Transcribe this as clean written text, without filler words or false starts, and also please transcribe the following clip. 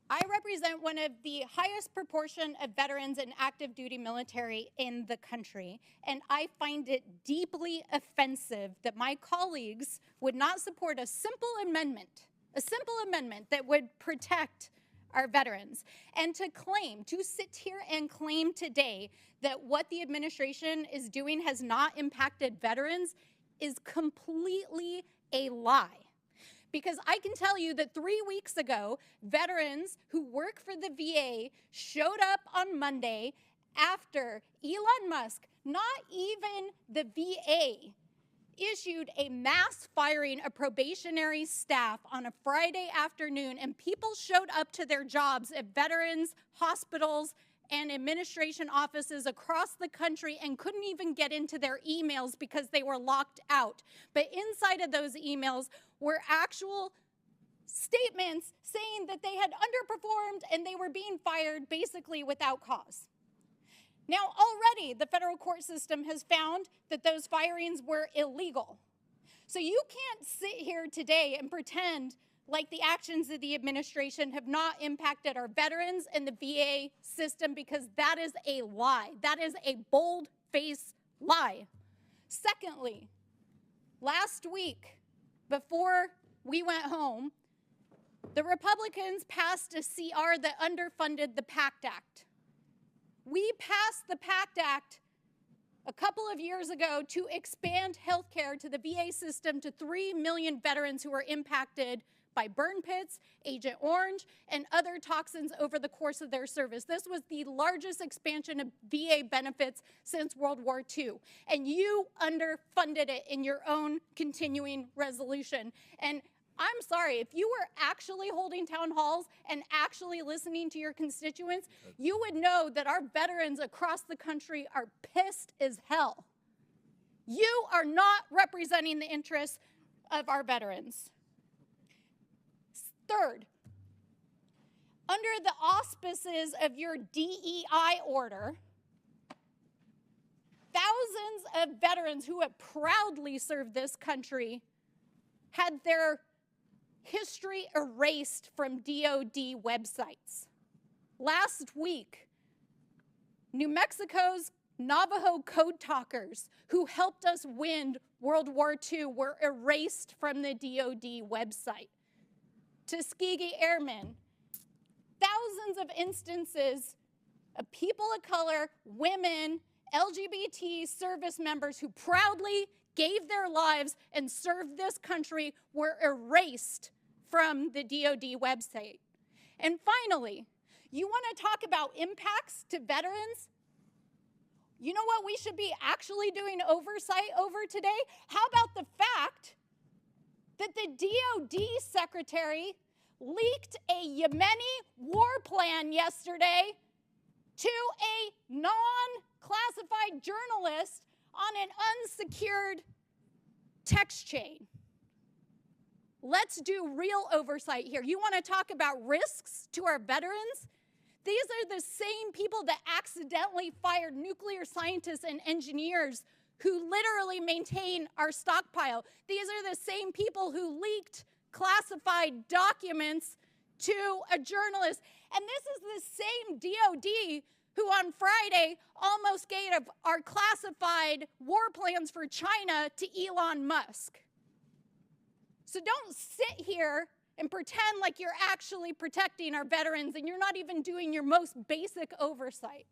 I represent one of the highest proportion of veterans in active duty military in the country, and I find it deeply offensive that my colleagues would not support a simple amendment that would protect our veterans. And to sit here and claim today that what the administration is doing has not impacted veterans is completely a lie. Because I can tell you that 3 weeks ago, veterans who work for the VA showed up on Monday after Elon Musk, not even the VA, issued a mass firing of probationary staff on a Friday afternoon, and people showed up to their jobs at veterans, hospitals, and administration offices across the country and couldn't even get into their emails because they were locked out. But inside of those emails were actual statements saying that they had underperformed and they were being fired basically without cause. Now, already the federal court system has found that those firings were illegal. So you can't sit here today and pretend like the actions of the administration have not impacted our veterans and the VA system, because that is a lie. That is a bold-faced lie. Secondly, last week, before we went home, the Republicans passed a CR that underfunded the PACT Act. We passed the PACT Act a couple of years ago to expand health care to the VA system to 3 million veterans who were impacted by burn pits, Agent Orange, and other toxins over the course of their service. This was the largest expansion of VA benefits since World War II. And you underfunded it in your own continuing resolution. And I'm sorry, if you were actually holding town halls and actually listening to your constituents, you would know that our veterans across the country are pissed as hell. You are not representing the interests of our veterans. Third, under the auspices of your DEI order, thousands of veterans who have proudly served this country had their history erased from DoD websites. Last week, New Mexico's Navajo code talkers who helped us win World War II were erased from the DoD website. Tuskegee Airmen, thousands of instances of people of color, women, LGBT service members who proudly gave their lives and served this country were erased from the DoD website. And finally, you want to talk about impacts to veterans? You know what we should be actually doing oversight over today? How about the fact that the DoD secretary leaked a Yemeni war plan yesterday to a non-classified journalist on an unsecured text chain? Let's do real oversight here. You want to talk about risks to our veterans? These are the same people that accidentally fired nuclear scientists and engineers who literally maintain our stockpile. These are the same people who leaked classified documents to a journalist. And this is the same DoD who on Friday almost gave our classified war plans for China to Elon Musk. So don't sit here and pretend like you're actually protecting our veterans and you're not even doing your most basic oversight.